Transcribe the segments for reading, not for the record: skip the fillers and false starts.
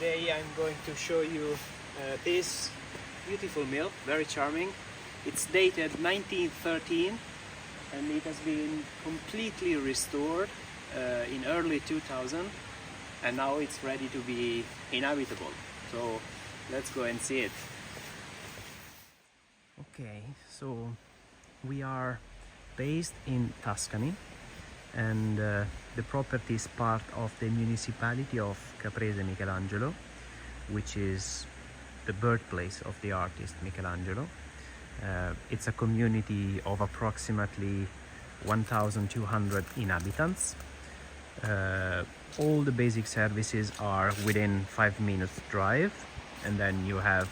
Today I'm going to show you this beautiful mill, very charming. It's dated 1913 and it has been completely restored in early 2000, and now it's ready to be inhabitable. So let's go and see it. Okay, so we are based in Tuscany, and the property is part of the municipality of Caprese Michelangelo, which is the birthplace of the artist Michelangelo. It's a community of approximately 1,200 inhabitants. All the basic services are within 5 minutes drive, and then you have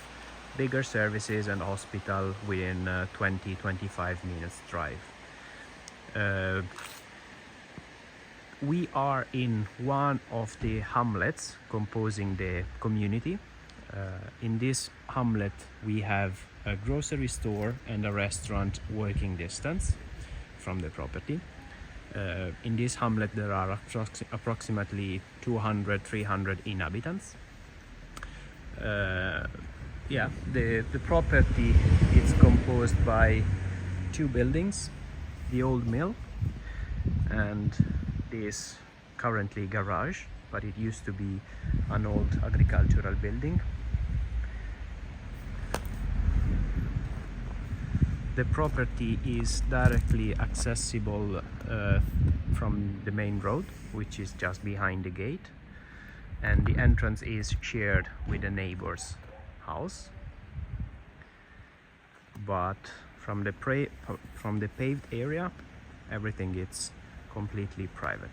bigger services and hospital within 20-25 minutes drive. We are in one of the hamlets composing the community. In this hamlet we have a grocery store and a restaurant working distance from the property. In this hamlet there are approximately 200-300 inhabitants. The property is composed by 2 buildings, the old mill and this currently garage, but it used to be an old agricultural building. The property is directly accessible from the main road, which is just behind the gate, and the entrance is shared with the neighbor's house. But from the paved area, everything is completely private.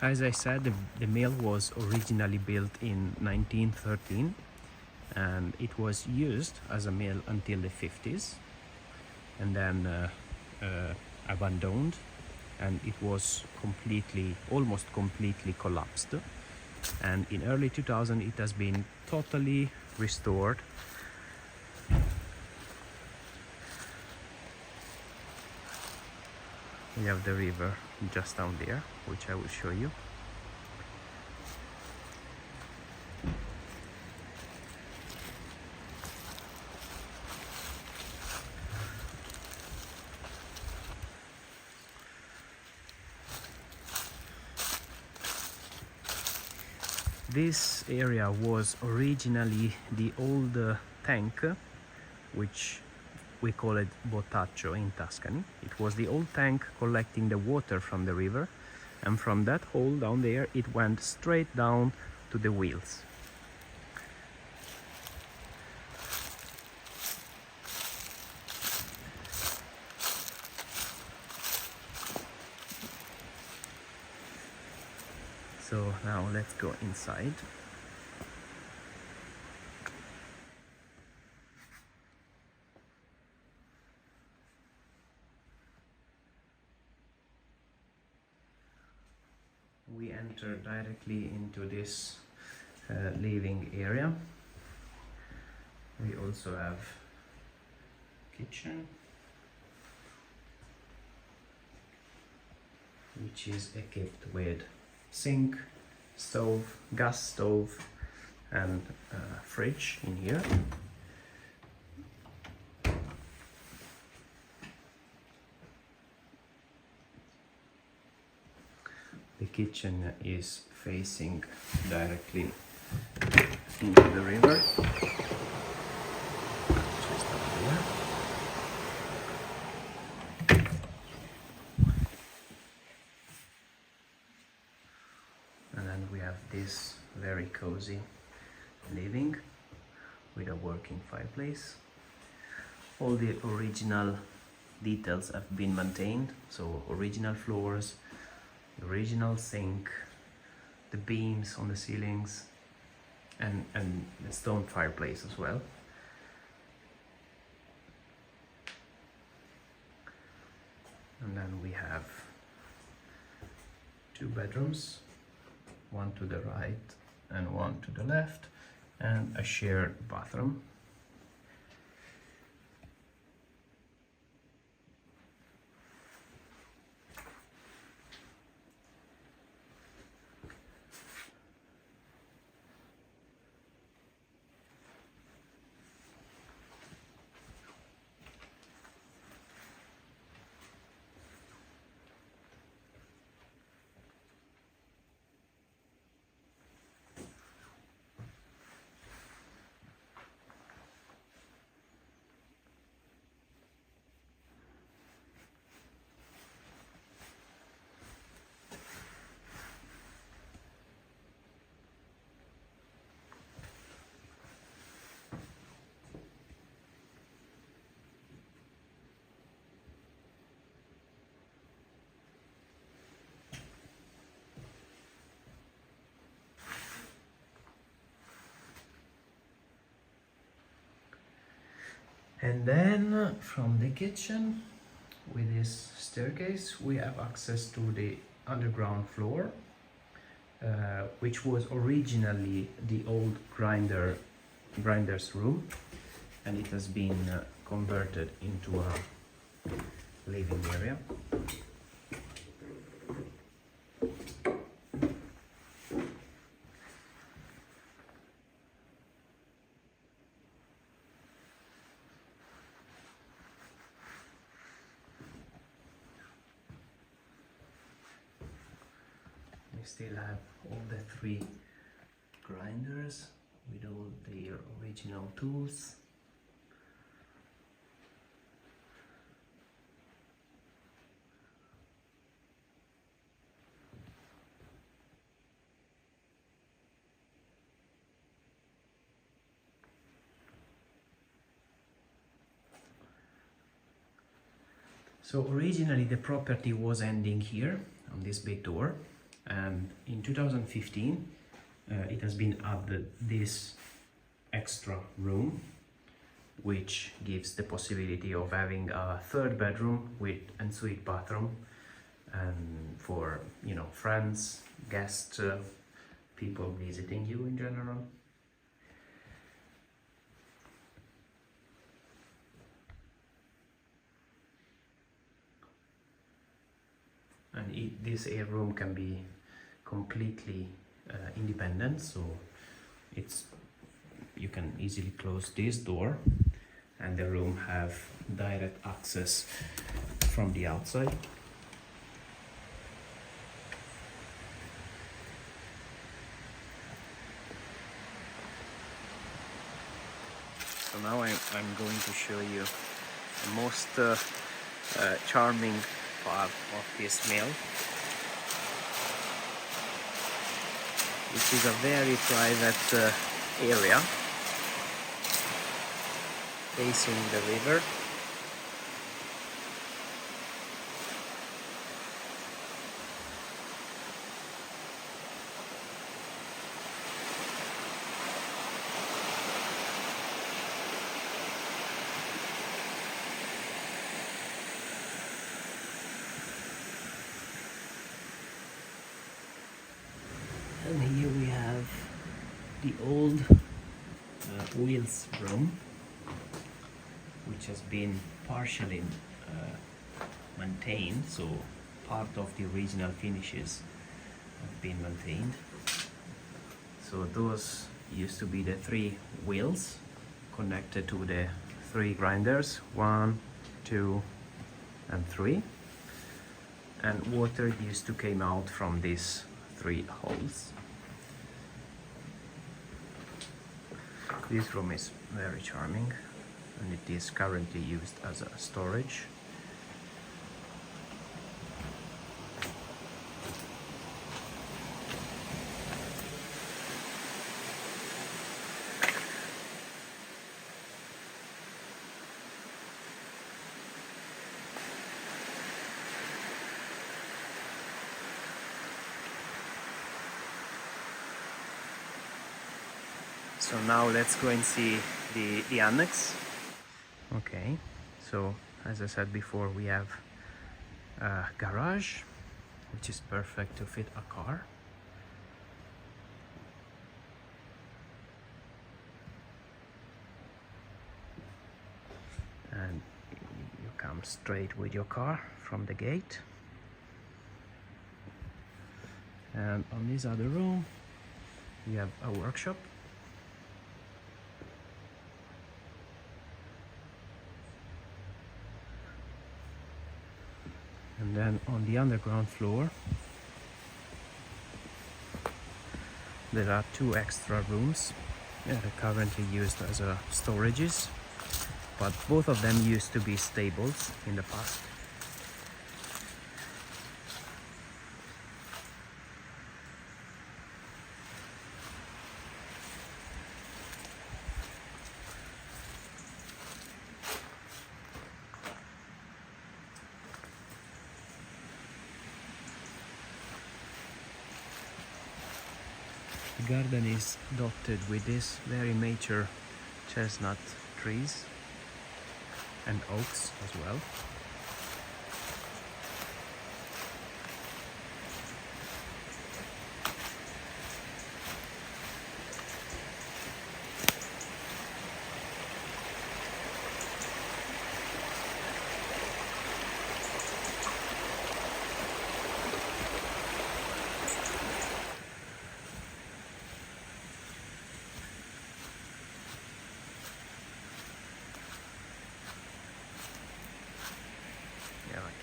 As I said, the mill was originally built in 1913 and it was used as a mill until the 50s, and then abandoned, and it was almost completely collapsed, and in early 2000 it has been totally restored. We have the river just down there, which I will show you. This area was originally the old tank, which we call it Botaccio in Tuscany. It was the old tank collecting the water from the river, and from that hole down there it went straight down to the wheels. So now let's go inside. We enter directly into this living area. We also have kitchen, which is equipped with sink, stove, gas stove, and fridge in here. The kitchen is facing directly into the river, just up there. And then we have this very cozy living with a working fireplace. All the original details have been maintained, so original floors, the original sink, the beams on the ceilings, and the stone fireplace as well. And then we have 2 bedrooms, one to the right and one to the left, and a shared bathroom. And then from the kitchen, with this staircase, we have access to the underground floor, which was originally the old grinder's room, and it has been converted into a living area. We still have all the three grinders with all their original tools. So originally the property was ending here on this big door, and in 2015 it has been added this extra room, which gives the possibility of having a third bedroom with ensuite bathroom, and for, you know, friends, guests, people visiting you in general. And this air room can be completely independent, so you can easily close this door, and the room have direct access from the outside. So now I'm going to show you the most charming part of this mill, which is a very private area facing the river. And here we have the old wheels room, which has been partially maintained, so part of the original finishes have been maintained. So those used to be the three wheels connected to the three grinders, 1, 2 and 3, and water used to come out from these three holes. This room is very charming, and it is currently used as a storage. So now let's go and see the annex. Okay, so as I said before, we have a garage, which is perfect to fit a car. And you come straight with your car from the gate. And on this other room, you have a workshop. And then on the underground floor, there are two extra rooms that are currently used as storages, but both of them used to be stables in the past. The garden is dotted with these very mature chestnut trees. and oaks as well.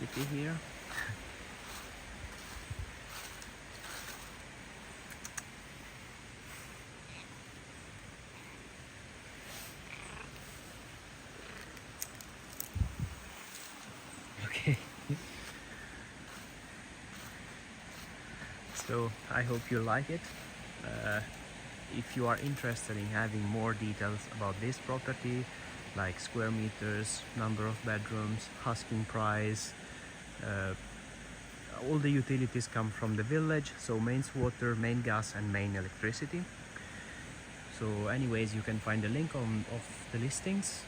Kitty here. Okay. So I hope you like it. If you are interested in having more details about this property, like square meters, number of bedrooms, asking price, all the utilities come from the village, so mains water, main gas and main electricity. So anyways, you can find the link of the listings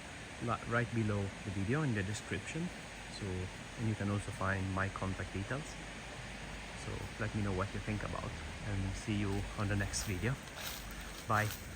right below the video in the description. So, and you can also find my contact details. So let me know what you think about, and see you on the next video. Bye.